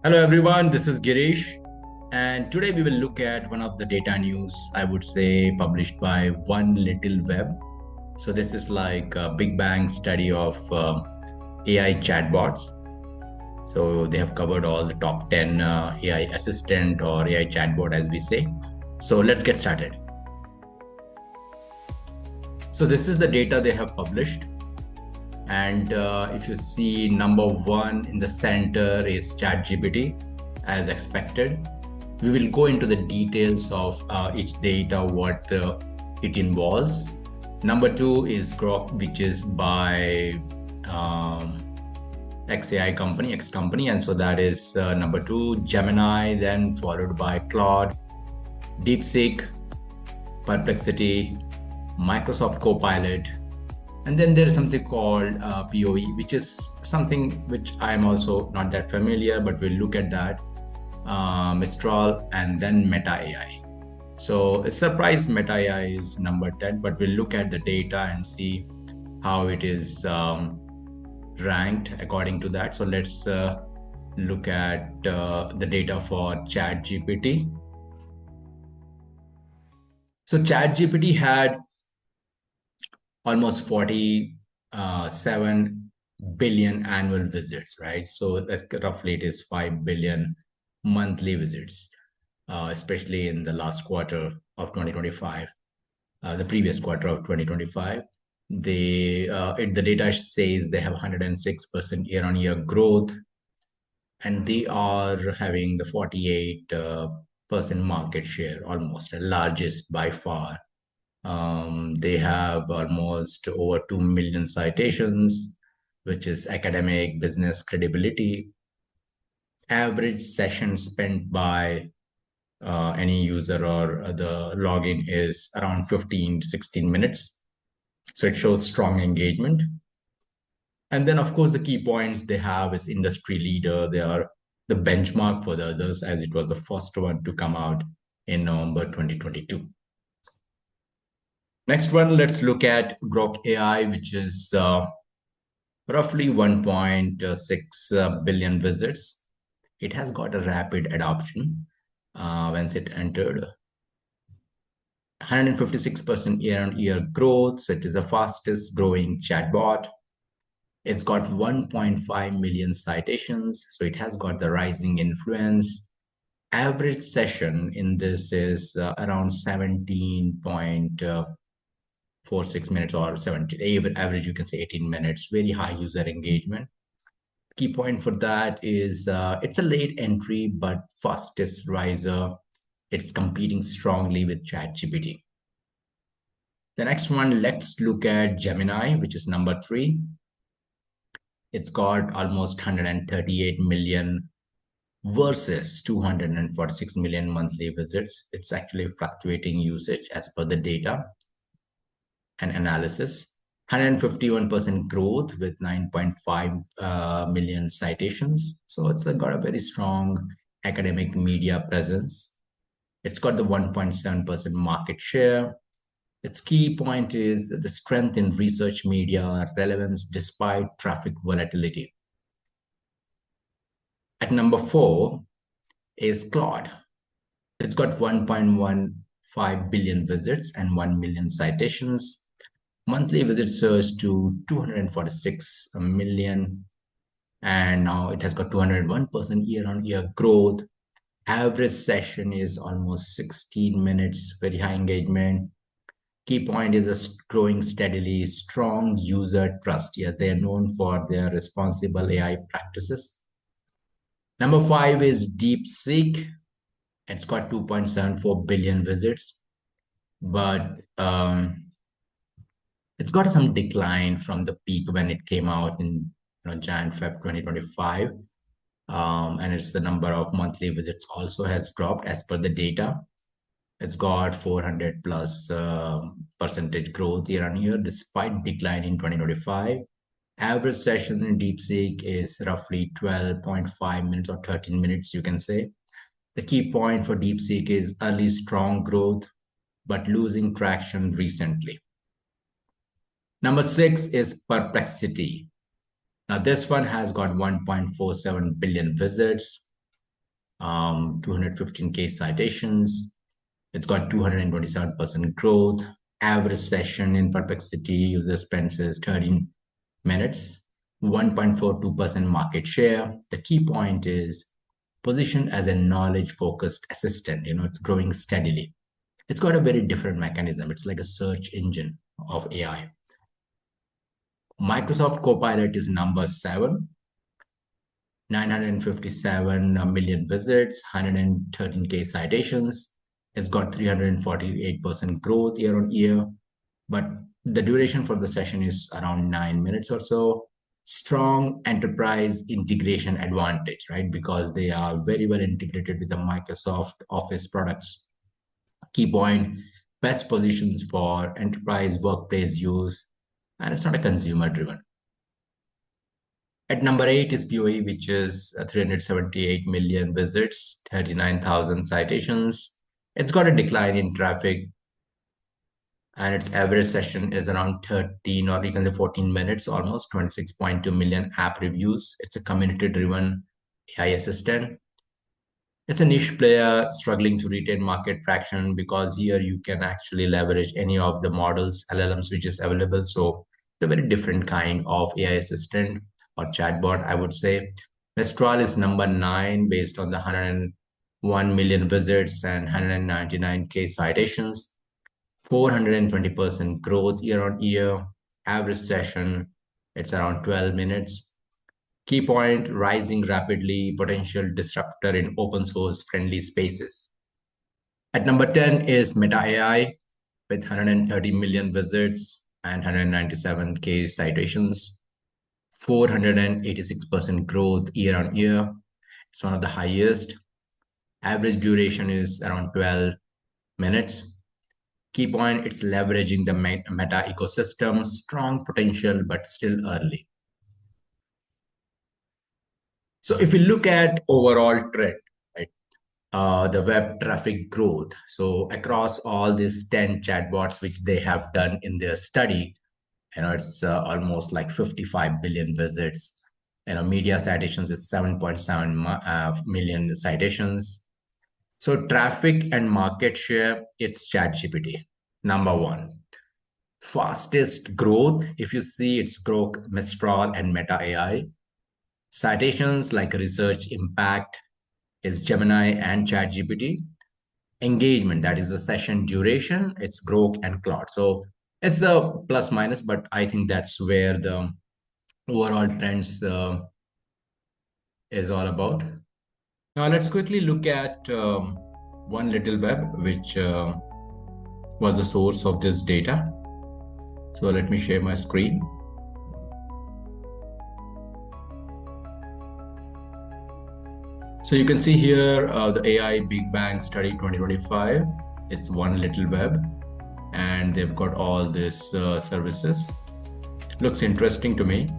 Hello everyone, this is Girish, and today we will look at one of the data news, I would say, published by One Little Web. So this is like a Big Bang study of AI chatbots. So they have covered all the top 10 AI assistant or AI chatbot, as we say. So let's get started. So this is the data they have published. And if you see number one in the center is ChatGPT, as expected. We will go into the details of each data, what it involves. Number two is Grok, which is by XAI company, X company. And so that is number two, Gemini, then followed by Claude, DeepSeek, Perplexity, Microsoft Copilot. And then there is something called POE, which is something which I'm also not that familiar, but we'll look at that. Mistral, and then Meta AI. So a surprise Meta AI is number 10, but we'll look at the data and see how it is ranked according to that. So let's look at the data for ChatGPT. So ChatGPT had almost 47 billion annual visits, right? So that's roughly it is 5 billion monthly visits, especially in the last quarter of 2025, the previous quarter of 2025. The data says they have 106% year-on-year growth, and they are having the 48% market share, almost the largest by far. They have almost over 2 million citations, which is academic, business credibility. Average session spent by any user or the login is around 15 to 16 minutes. So it shows strong engagement. And then, of course, the key points they have is industry leader. They are the benchmark for the others, as it was the first one to come out in November 2022. Next one, let's look at Grok AI, which is roughly 1.6 billion visits. It has got a rapid adoption. Once it entered, 156% year-on-year growth, so it is the fastest growing chatbot. It's got 1.5 million citations, so it has got the rising influence. Average session in this is around 17.46 minutes, or 17, average you can say 18 minutes, very high user engagement. Key point for that is it's a late entry, but fastest riser. It's competing strongly with ChatGPT. The next one, let's look at Gemini, which is number three. It's got almost 138 million versus 246 million monthly visits. It's actually fluctuating usage as per the data and analysis. 151% growth with 9.5 million citations. So it's got a very strong academic media presence. It's got the 1.7% market share. Its key point is the strength in research media relevance despite traffic volatility. At number four is Claude. It's got 1.15 billion visits and 1 million citations. Monthly visits surged to 246 million, and now it has got 201% year-on-year growth. Average session is almost 16 minutes, very high engagement. Key point is a growing steadily, strong user trust. Yeah, they are known for their responsible AI practices. Number five is DeepSeek. It's got 2.74 billion visits, but it's got some decline from the peak when it came out in Jan-Feb 2025. And it's the number of monthly visits also has dropped as per the data. It's got 400 plus percentage growth year on year despite decline in 2025. Average session in DeepSeek is roughly 12.5 minutes or 13 minutes, you can say. The key point for DeepSeek is early strong growth, but losing traction recently. Number six is Perplexity. Now this one has got 1.47 billion visits. 215K citations. It's got 227% growth. Average session in perplexity user spends is 13 minutes, 1.42% market share. The key point is positioned as a knowledge focused assistant. It's growing steadily. It's got a very different mechanism. It's like a search engine of AI. Microsoft Copilot is number 7, 957 million visits, 113K citations. It's got 348% growth year on year, but the duration for the session is around 9 minutes or so. Strong enterprise integration advantage, right? Because they are very well integrated with the Microsoft Office products. Key point, best positions for enterprise workplace use, and it's not a consumer driven. At number 8 is BOE, which is 378 million visits, 39,000 citations. It's got a decline in traffic, and its average session is around 13, or you can say 14 minutes, almost 26.2 million app reviews. It's a community-driven AI assistant. It's a niche player struggling to retain market traction, because here you can actually leverage any of the models, LLMs, which is available. So it's a very different kind of AI assistant or chatbot, I would say. Mistral is number 9 based on the 101 million visits and 199K citations. 420% growth year on year. Average session, it's around 12 minutes. Key point, rising rapidly, potential disruptor in open source friendly spaces. At number 10 is Meta AI with 130 million visits and 197K citations. 486% growth year on year. It's one of the highest. Average duration is around 12 minutes. Key point, it's leveraging the Meta ecosystem, strong potential, but still early. So if we look at overall trend, right, the web traffic growth, so across all these 10 chatbots which they have done in their study, it's almost like 55 billion visits. Media citations is 7.7 million citations. So traffic and market share, it's ChatGPT, number 1. Fastest growth, if you see, it's Grok, Mistral, and Meta AI. Citations like research impact is Gemini and ChatGPT. Engagement, that is the session duration, it's Grok and Claude. So it's a plus minus, but I think that's where the overall trends is all about. Now let's quickly look at one little web, which was the source of this data. So let me share my screen. So you can see here the AI Big Bang Study 2025. It's one little web, and they've got all these services. Looks interesting to me.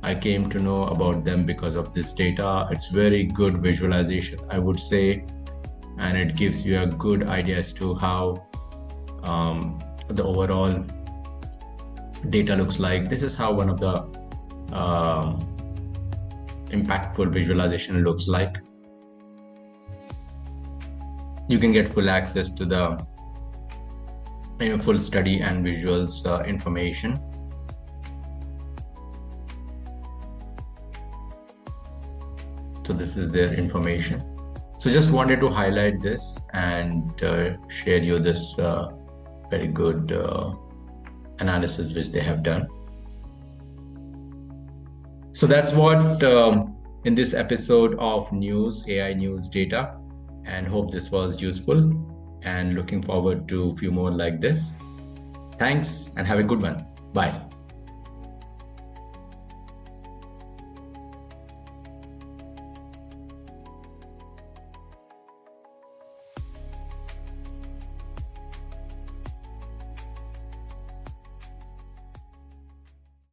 I came to know about them because of this data. It's very good visualization, I would say, and it gives you a good idea as to how the overall data looks like. This is how one of the impactful visualization looks like. You can get full access to the full study and visuals information. So this is their information. So just wanted to highlight this and share you this very good analysis which they have done. So that's what in this episode of News, AI News Data, and hope this was useful, and looking forward to a few more like this. Thanks and have a good one. Bye.